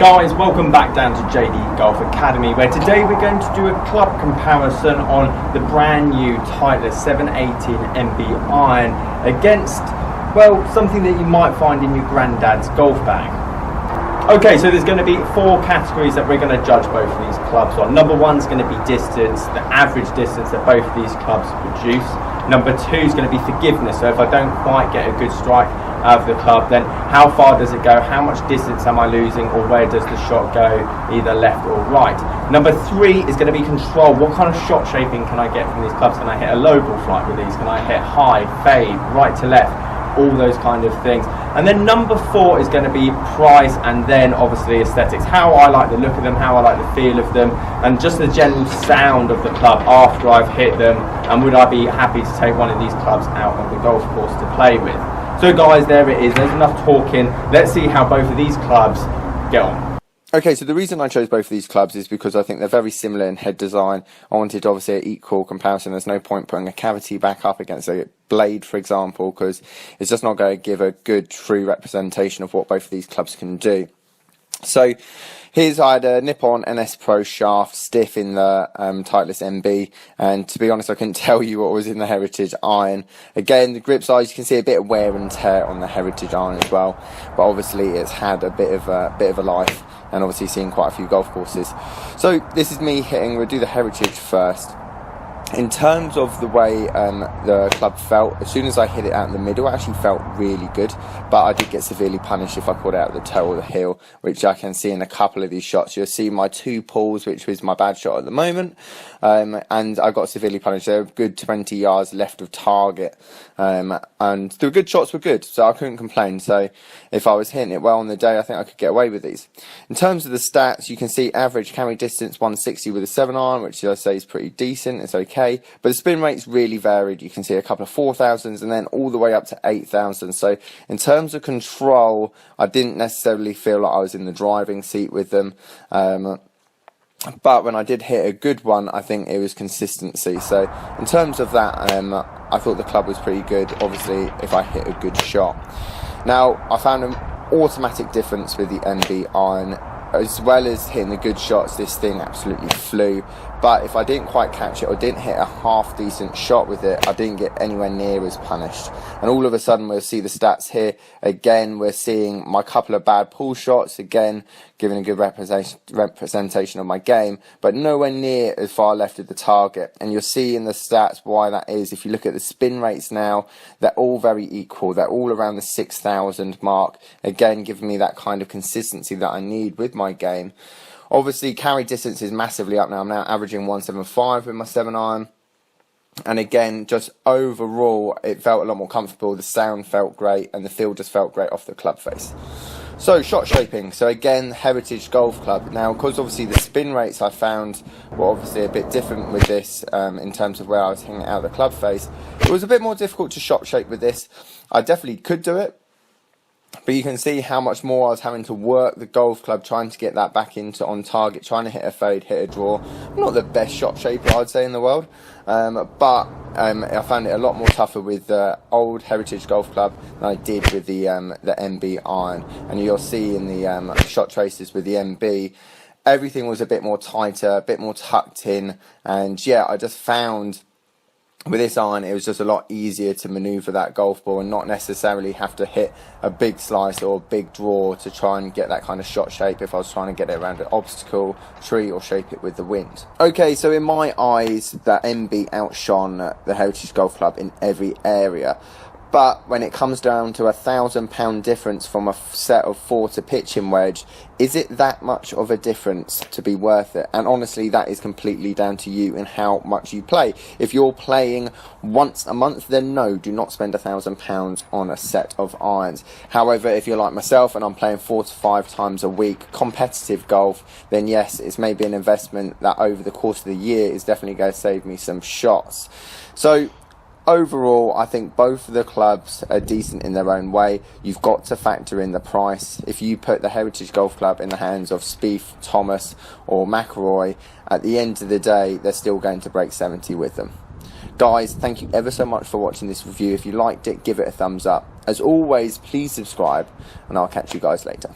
Guys, welcome back down to JD Golf Academy, where today we're going to do a club comparison on the brand new Titleist 718 MB iron against, well, something that you might find in your granddad's golf bag. Okay, so there's going to be four categories that we're going to judge both of these clubs on. Number one is going to be distance, the average distance that both of these clubs produce. Number two is going to be forgiveness, so if I don't quite get a good strike out of the club, then how far does it go, how much distance am I losing, or where does the shot go, either left or right. Number three is going to be control. What kind of shot shaping can I get from these clubs? Can I hit a low ball flight with these? Can I hit high, fade, right to left, all those kind of things. And then number four is going to be price, and then obviously aesthetics, how I like the look of them, how I like the feel of them, and just the general sound of the club after I've hit them, and would I be happy to take one of these clubs out on the golf course to play with. So guys, there it is, there's enough talking. Let's see how both of these clubs get on. Okay, so the reason I chose both of these clubs is because I think they're very similar in head design. I wanted obviously an equal comparison. There's no point putting a cavity back up against a blade, for example, because it's just not going to give a good, true representation of what both of these clubs can do. So I had a Nippon NS Pro shaft, stiff in the Titleist MB, and to be honest, I couldn't tell you what was in the Heritage iron. Again, the grip size, you can see a bit of wear and tear on the Heritage iron as well, but obviously it's had a bit of a life, and obviously seen quite a few golf courses. So this is me hitting. We'll do the Heritage first. In terms of the way the club felt, as soon as I hit it out in the middle, it actually felt really good, but I did get severely punished if I caught it out the toe or the heel, which I can see in a couple of these shots. You'll see my two pulls, which was my bad shot at the moment, and I got severely punished. There were a good 20 yards left of target, and the good shots were good, so I couldn't complain. So if I was hitting it well on the day, I think I could get away with these. In terms of the stats, you can see average carry distance 160 with a 7-iron, which I say is pretty decent, it's okay. But the spin rates really varied. You can see a couple of 4,000s and then all the way up to 8,000. So in terms of control, I didn't necessarily feel like I was in the driving seat with them. But when I did hit a good one, I think it was consistency. So in terms of that, I thought the club was pretty good, obviously, if I hit a good shot. Now, I found an automatic difference with the MB iron. As well as hitting the good shots, this thing absolutely flew. But if I didn't quite catch it or didn't hit a half decent shot with it, I didn't get anywhere near as punished. And all of a sudden we'll see the stats here. Again, we're seeing my couple of bad pull shots, again giving a good representation of my game, but nowhere near as far left of the target. And you'll see in the stats why that is. If you look at the spin rates now, they're all very equal. They're all around the 6,000 mark. Again, giving me that kind of consistency that I need with my game. Obviously, carry distance is massively up now. I'm now averaging 175 with my 7-iron. And again, just overall, it felt a lot more comfortable. The sound felt great, and the feel just felt great off the club face. So, shot shaping. So again, Heritage Golf Club. Now, because obviously the spin rates I found were obviously a bit different with this in terms of where I was hitting it out of the club face, it was a bit more difficult to shot shape with this. I definitely could do it, but you can see how much more I was having to work the golf club, trying to get that back into on target, trying to hit a fade, hit a draw. I'm not the best shot shaper, I'd say, in the world, but I found it a lot more tougher with the old Heritage Golf Club than I did with the MB iron. And you'll see in the shot traces with the MB, everything was a bit more tighter, a bit more tucked in, and yeah, I just found with this iron, it was just a lot easier to manoeuvre that golf ball and not necessarily have to hit a big slice or a big draw to try and get that kind of shot shape if I was trying to get it around an obstacle, tree, or shape it with the wind. Okay, so in my eyes, that MB outshone the Heritage Golf Club in every area. But when it comes down to £1,000 difference from a set of 4 to pitching wedge, is it that much of a difference to be worth it? And honestly, that is completely down to you and how much you play. If you're playing once a month, then no, do not spend £1,000 on a set of irons. However, if you're like myself and I'm playing 4 to 5 times a week, competitive golf, then yes, it's maybe an investment that over the course of the year is definitely going to save me some shots. So overall, I think both of the clubs are decent in their own way. You've got to factor in the price. If you put the Heritage Golf Club in the hands of Spieth, Thomas or McIlroy, at the end of the day, they're still going to break 70 with them. Guys, thank you ever so much for watching this review. If you liked it, give it a thumbs up. As always, please subscribe, and I'll catch you guys later.